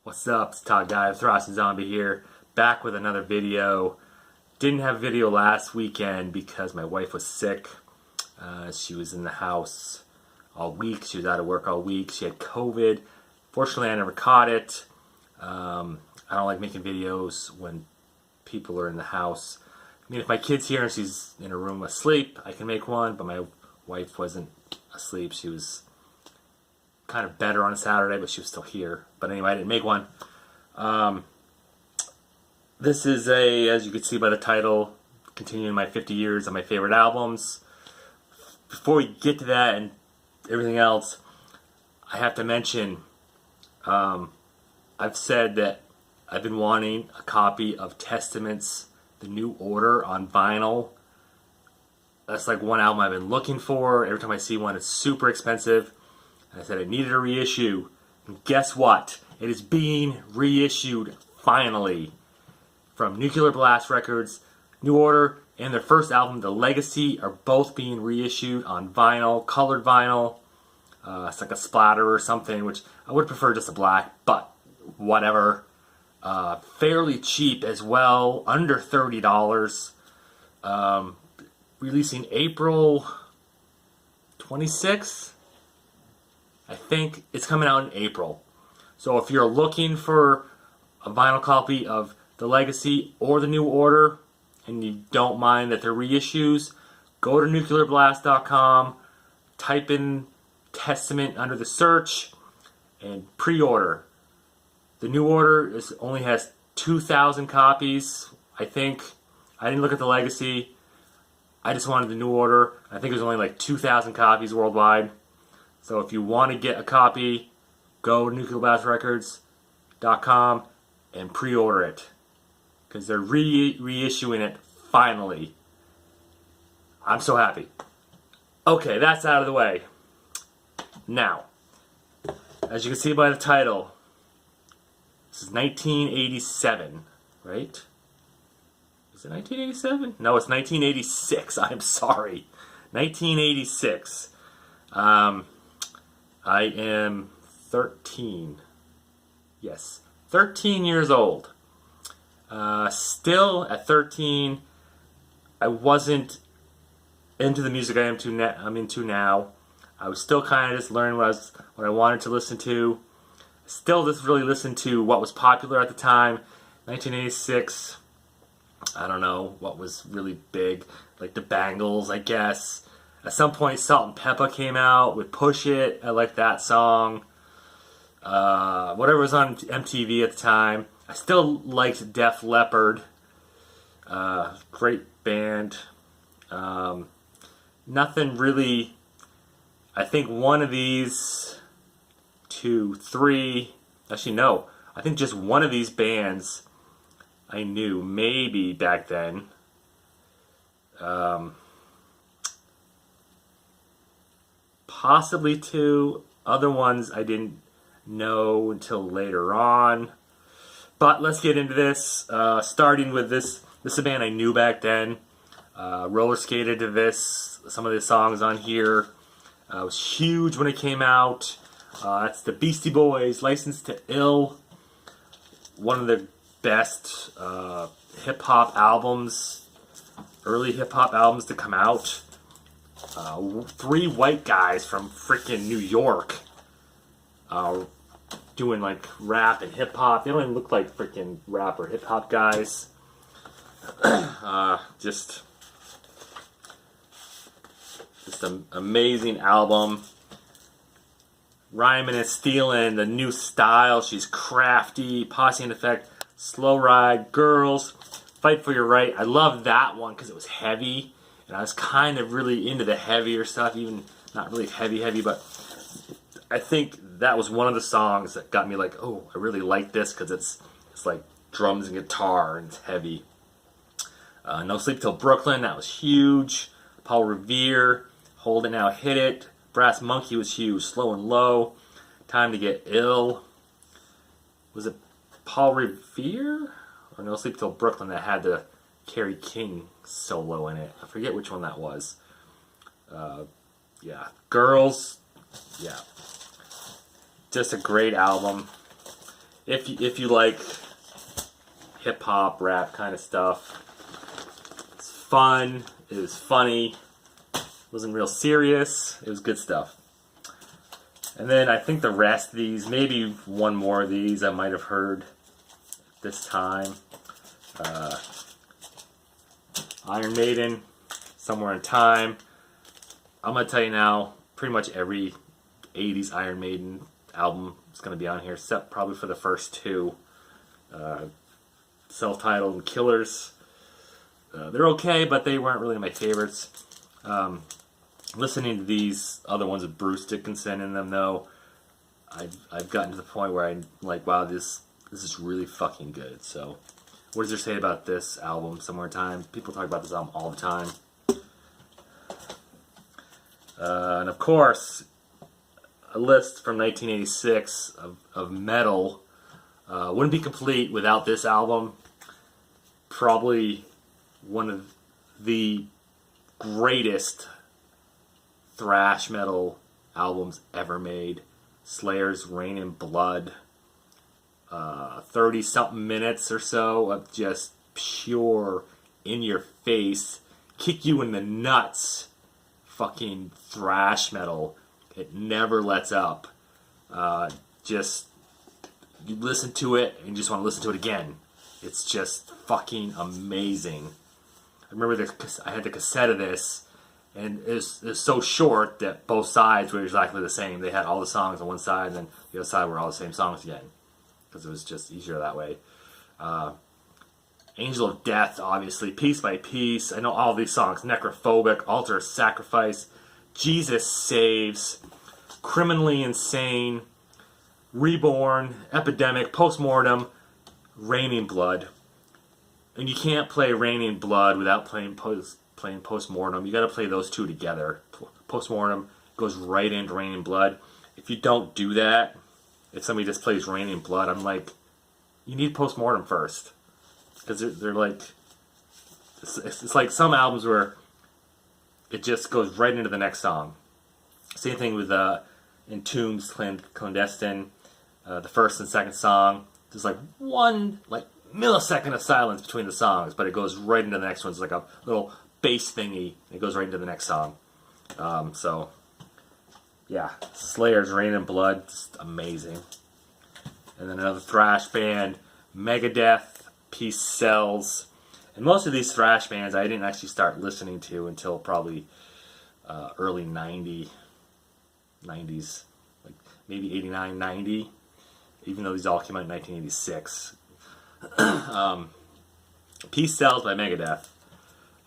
What's up? It's Todd Guy, Throsting Zombie here, back with another video. Didn't have a video last weekend because my wife was sick. She was in the house all week. She was out of work all week. She had COVID. Fortunately, I never caught it. I don't like making videos when people are in the house. I mean, if my kid's here and she's in her room asleep, I can make one, but my wife wasn't asleep. She was kind of better on a Saturday, but she was still here. But anyway, I didn't make one. This is as you can see by the title, continuing my 50 years of my favorite albums. Before we get to that and everything else, I have to mention, I've said that I've been wanting a copy of Testament's The New Order on vinyl. That's like one album I've been looking for. Every time I see one, it's super expensive. I said I needed a reissue. And guess what? It is being reissued finally from Nuclear Blast Records. New Order and their first album, The Legacy, are both being reissued on vinyl, colored vinyl. It's like a splatter or something, which I would prefer just a black, but whatever. Fairly cheap as well, under $30. Releasing April 26th. I think it's coming out in April. So if you're looking for a vinyl copy of The Legacy or The New Order, and you don't mind that they're reissues, go to nuclearblast.com, type in Testament under the search, and pre-order. The New Order only has 2,000 copies, I think. I didn't look at The Legacy. I just wanted The New Order. I think it was only like 2,000 copies worldwide. So if you want to get a copy, go to nuclearblastrecords.com and pre-order it. Because they're reissuing it finally. I'm so happy. Okay, that's out of the way. Now, as you can see by the title, this is 1987, right? Is it 1987? No, it's 1986. I'm sorry. 1986. I am 13. Yes, 13 years old. Still at 13, I wasn't into the music I'm into now. I was still kind of just learning what I wanted to listen to. Still just really listened to what was popular at the time. 1986, I don't know what was really big, like the Bangles, I guess. At some point, Salt and Peppa came out with Push It. I liked that song. Whatever was on MTV at the time. I still liked Def Leppard. Great band. Nothing really. I think one of these, 2, 3. Actually, no. I think just one of these bands I knew maybe back then. Possibly 2. Other ones I didn't know until later on. But let's get into this. Starting with this. This is a band I knew back then. Roller skated to this. Some of the songs on here. It was huge when it came out. It's the Beastie Boys, License to Ill. One of the best hip-hop albums. Early hip-hop albums to come out. 3 white guys from freaking New York doing like rap and hip hop. They don't even look like freaking rap or hip hop guys. Just an amazing album. Rhyming and stealing, the new style. She's crafty. Posse in Effect, Slow Ride, Girls, Fight for Your Right. I love that one because it was heavy. And I was kind of really into the heavier stuff, even not really heavy, but I think that was one of the songs that got me like, oh, I really like this because it's like drums and guitar and it's heavy. No Sleep Till Brooklyn, that was huge. Paul Revere, Hold It Now, Hit It. Brass Monkey was huge. Slow and Low, Time to Get Ill. Was it Paul Revere or No Sleep Till Brooklyn that had the Kerry King solo in it? I forget which one that was. Yeah, Girls. Yeah, just a great album. if you like hip hop, rap kind of stuff, it's fun. It was funny. It wasn't real serious. It was good stuff. And then I think the rest of these, maybe one more of these I might have heard this time. Iron Maiden, Somewhere in Time. I'm going to tell you now, pretty much every 80s Iron Maiden album is going to be on here, except probably for the first two. Self-Titled and Killers. They're okay, but they weren't really my favorites. Listening to these other ones with Bruce Dickinson in them, though, I've gotten to the point where I'm like, wow, this is really fucking good. So, what does there say about this album, Somewhere in Time? People talk about this album all the time. And of course, a list from 1986 of metal wouldn't be complete without this album. Probably one of the greatest thrash metal albums ever made. Slayer's Rain in Blood. 30-something minutes or so of just pure, in-your-face, kick you in the nuts fucking thrash metal. It never lets up. Just, you listen to it and you just want to listen to it again. It's just fucking amazing. I remember I had the cassette of this, and it was so short that both sides were exactly the same. They had all the songs on one side, and then the other side were all the same songs again, because it was just easier that way. Angel of Death, obviously, Piece by Piece. I know all these songs. Necrophobic, Altar of Sacrifice, Jesus Saves, Criminally Insane, Reborn, Epidemic, Postmortem, Rain in Blood. And you can't play Rain in Blood without playing Postmortem. You got to play those two together. Postmortem goes right into Rain in Blood. If you don't do that, if somebody just plays Rain in Blood, I'm like, you need Postmortem first. Because they're like, it's like some albums where it just goes right into the next song. Same thing with Entombed's Clandestine, the first and second song. There's like one millisecond of silence between the songs, but it goes right into the next one. It's like a little bass thingy. It goes right into the next song. So, yeah, Slayer's Rain in Blood, just amazing. And then another thrash band, Megadeth, Peace Sells. And most of these thrash bands I didn't actually start listening to until probably early 90s, like maybe 89, 90, even though these all came out in 1986. Peace Sells by Megadeth.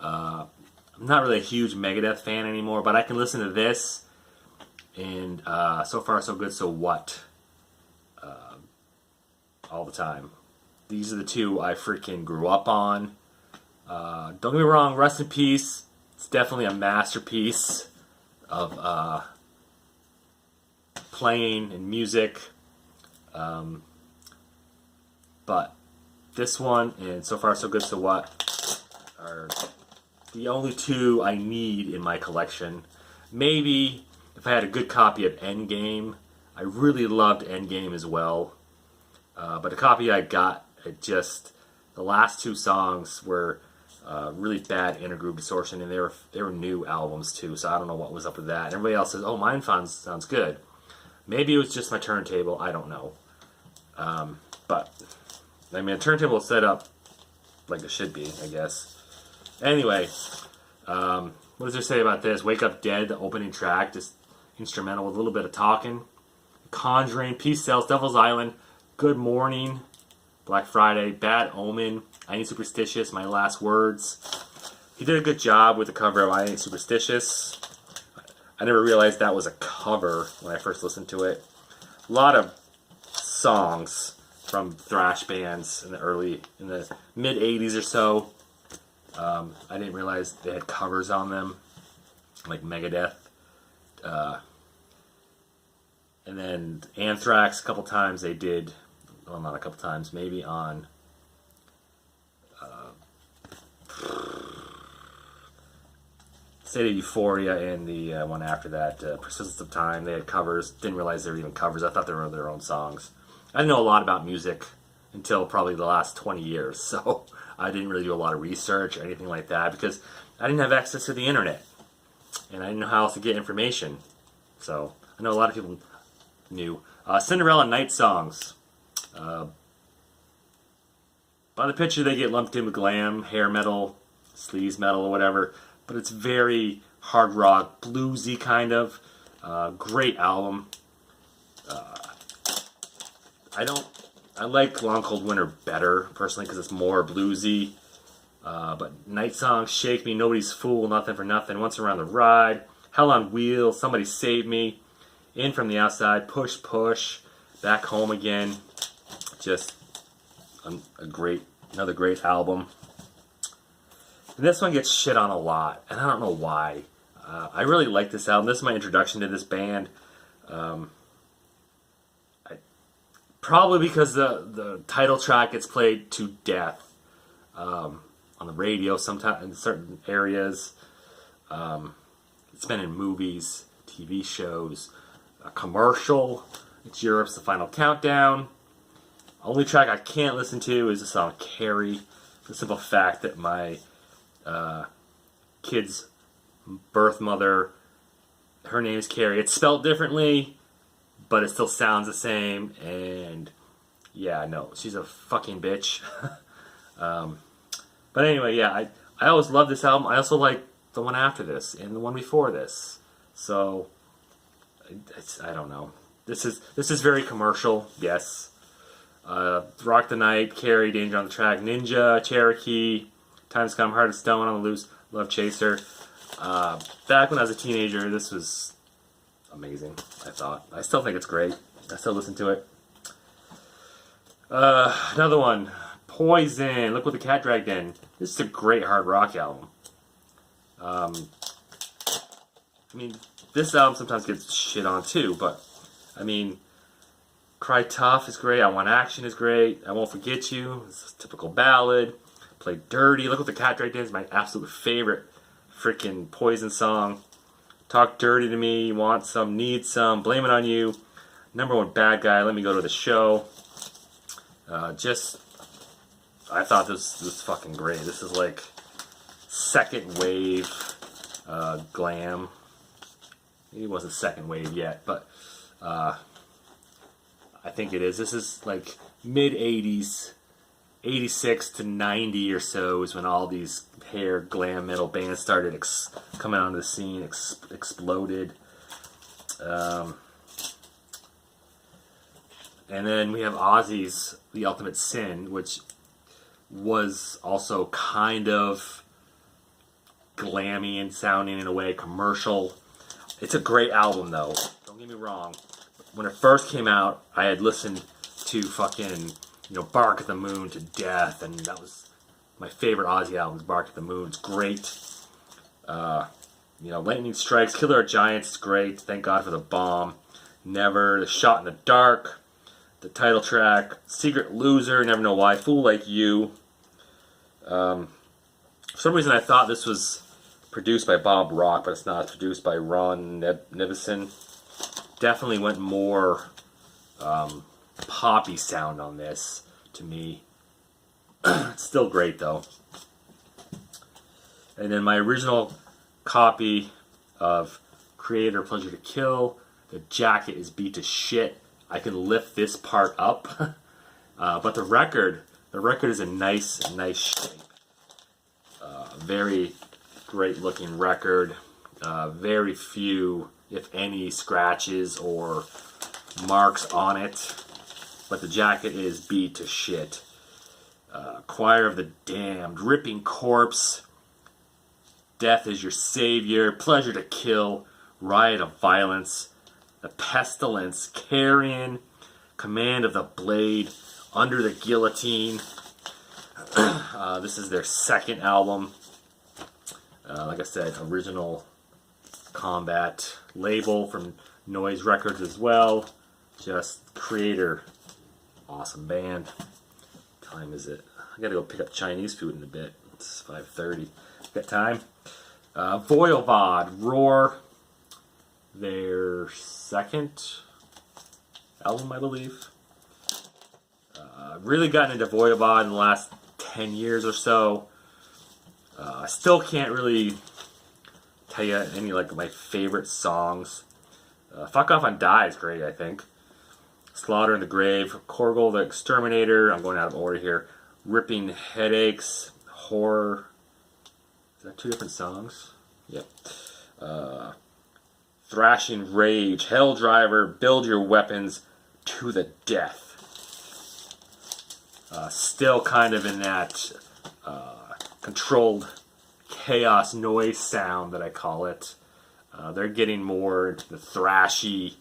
I'm not really a huge Megadeth fan anymore, but I can listen to this and So Far So Good So What all the time. These are the two I freaking grew up on. Don't get me wrong, Rest in Peace. It's definitely a masterpiece of playing and music. But this one and So Far So Good So What are the only two I need in my collection. Maybe if I had a good copy of Endgame. I really loved Endgame as well. But the copy I got, the last two songs were really bad intergroove distortion, and they were new albums too, so I don't know what was up with that. And everybody else says, oh, mine sounds good. Maybe it was just my turntable, I don't know. But, I mean, a turntable is set up like it should be, I guess. Anyway, what does there say about this? Wake Up Dead, the opening track, just instrumental with a little bit of talking. Conjuring, Peace Sells, Devil's Island, Good Morning, Black Friday, Bad Omen, I Ain't Superstitious, My Last Words. He did a good job with the cover of I Ain't Superstitious. I never realized that was a cover when I first listened to it. A lot of songs from thrash bands in the mid 80s or so. I didn't realize they had covers on them, like Megadeth. And then Anthrax, a couple times they did, well, not a couple times, maybe on State of Euphoria and the one after that, Persistence of Time. They had covers. Didn't realize they were even covers. I thought they were their own songs. I didn't know a lot about music until probably the last 20 years, so I didn't really do a lot of research or anything like that because I didn't have access to the internet, and I didn't know how else to get information. So I know a lot of people knew. Cinderella Night Songs. By the picture, they get lumped in with glam, hair metal, sleaze metal, or whatever, but it's very hard rock, bluesy kind of. Great album. I like Long Cold Winter better, personally, because it's more bluesy. But Night Songs, Shake Me, Nobody's Fool, Nothing for Nothing, Once Around the Ride, Hell on Wheels, Somebody Save Me, In From the Outside, Push Push, Back Home Again. Just another great album. And this one gets shit on a lot, and I don't know why. I really like this album. This is my introduction to this band. Probably because the title track gets played to death on the radio sometimes in certain areas. It's been in movies, TV shows, a commercial. It's Europe's The Final Countdown. Only track I can't listen to is the song Carrie. The simple fact that my kid's birth mother, her name is Carrie. It's spelled differently, but it still sounds the same, and yeah, no, she's a fucking bitch. But anyway, yeah, I always love this album. I also like the one after this and the one before this. So I don't know. This is very commercial, yes. Rock the Night, Carrie, Danger on the Track, Ninja, Cherokee, Time's Come, Heart of Stone, On the Loose, Love Chaser. Back when I was a teenager, this was amazing, I thought. I still think it's great. I still listen to it. Another one, Poison, Look What the Cat Dragged In. This is a great hard rock album. I mean, this album sometimes gets shit on too, but I mean, Cry Tough is great, I Want Action is great, I Won't Forget You, it's a typical ballad. Play Dirty, Look What the Cat Dragged In is my absolute favorite freaking Poison song. Talk Dirty to Me, Want Some, Need Some, Blame It on You, Number One Bad Guy, Let Me Go to the Show. I thought this was fucking great. This is like second wave glam. Maybe it wasn't second wave yet, but I think it is. This is like mid 80s, 86 to 90 or so is when all these hair glam metal bands started coming onto the scene, exploded. And then we have Ozzy's The Ultimate Sin, which was also kind of glammy and sounding in a way, commercial. It's a great album, though. Don't get me wrong. When it first came out, I had listened to fucking, Bark at the Moon to death, and that was my favorite Ozzy album, Bark at the Moon. It's great. Lightning Strikes, Killer Our Giants is great. Thank God for the Bomb. Never, The Shot in the Dark, the title track, Secret Loser, Never Know Why, Fool Like You. For some reason I thought this was produced by Bob Rock, but it's not. It's produced by Ron Nevison. Definitely went more poppy sound on this to me. It's still great though. And then my original copy of Creator Pleasure to Kill, the jacket is beat to shit. I can lift this part up, but the record is in nice shape. Very great looking record. Very few, if any, scratches or marks on it, but the jacket is beat to shit. Choir of the Damned, Ripping Corpse, Death is Your Savior, Pleasure to Kill, Riot of Violence, The Pestilence, Carrion, Command of the Blade, Under the Guillotine. This is their second album. Like I said, original Combat label from Noise Records as well. Just Creator. Awesome band. What time is it? I gotta go pick up Chinese food in a bit. It's 5:30. Got time? Voivod, Roar. Their second album, I believe. Really gotten into Voivod in the last 10 years or so. I still can't really tell you any like my favorite songs. Fuck Off and Die is great, I think. Slaughter in the Grave, Korgel the Exterminator. I'm going out of order here. Ripping Headaches, Horror. Is that 2 different songs? Yep. Thrashing Rage, Hell Driver, Build Your Weapons to the Death. Still kind of in that controlled chaos noise sound that I call it. They're getting more into the thrashy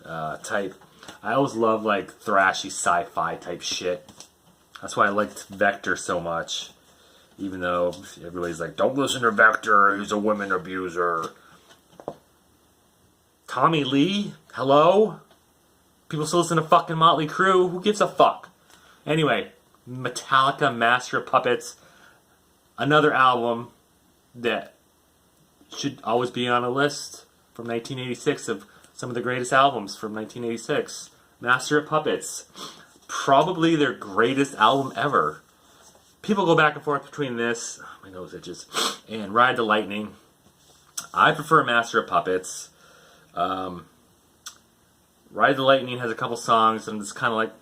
type. I always love like thrashy sci-fi type shit. That's why I liked Vector so much. Even though everybody's like, don't listen to Vector, he's a women abuser. Tommy Lee? Hello? People still listen to fucking Motley Crue? Who gives a fuck? Anyway, Metallica, Master of Puppets. Another album that should always be on a list from 1986 of some of the greatest albums from 1986. Master of Puppets. Probably their greatest album ever. People go back and forth between this, my nose itches, and Ride the Lightning. I prefer Master of Puppets. Ride the Lightning has a couple songs, and I'm just kind of like,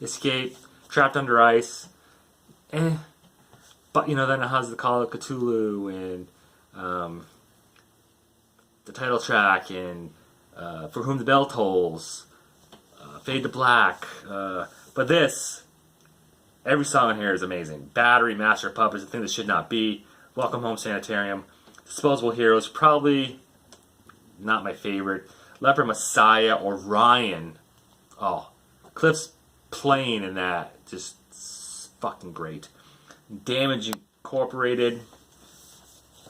Escape, Trapped Under Ice, But, then it has the Call of Cthulhu, and the title track, and For Whom the Bell Tolls, Fade to Black, but this, every song on here is amazing. Battery, Master of Puppets, The Thing That Should Not Be, Welcome Home Sanitarium, Disposable Heroes, probably not my favorite. Leper Messiah or Ryan. Oh, Cliff's playing in that, just fucking great. Damage Incorporated.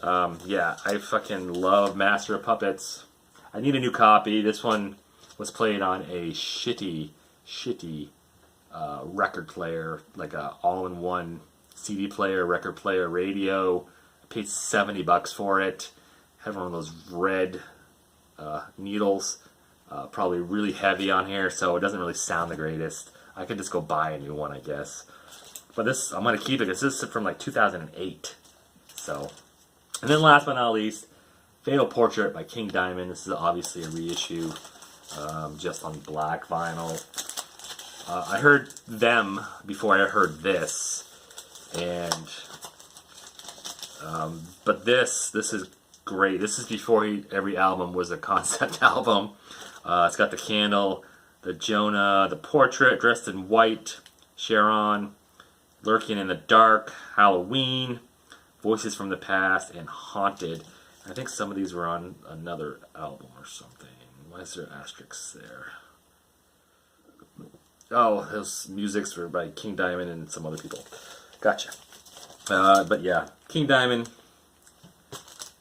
Yeah, I fucking love Master of Puppets. I need a new copy. This one was played on a shitty record player, like a all-in-one CD player, record player, radio. I paid $70 for it. Had one of those red needles. Probably really heavy on here, so it doesn't really sound the greatest. I could just go buy a new one, I guess. But this, I'm going to keep it because this is from like 2008. So, and then last but not least, Fatal Portrait by King Diamond. This is obviously a reissue, just on black vinyl. I heard them before I heard this, and but this is great. This is before every album was a concept album. It's got the Candle, the Jonah, the Portrait, Dressed in White, Sharon, Lurking in the Dark, Halloween, Voices from the Past, and Haunted. I think some of these were on another album or something. Why is there asterisks there? Oh, those musics were by King Diamond and some other people. Gotcha. But yeah, King Diamond,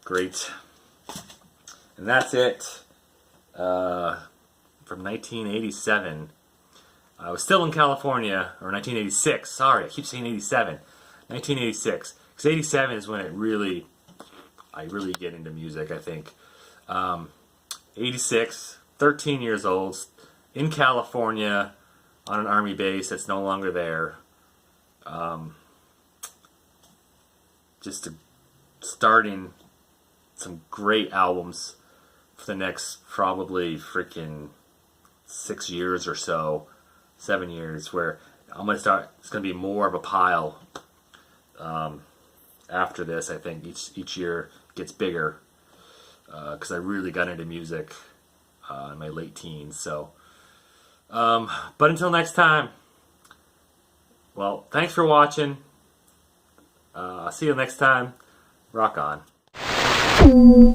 great. And that's it. From 1987. I was still in California, or 1986. Sorry, I keep saying 87. 1986. Because 87 is when I really get into music, I think. 86, 13 years old, in California, on an army base that's no longer there. Starting some great albums for the next probably freaking 6 years or so, 7 years, where I'm going to start, it's going to be more of a pile after this. I think each year gets bigger because I really got into music in my late teens. So, but until next time, well, thanks for watching. I'll see you next time. Rock on.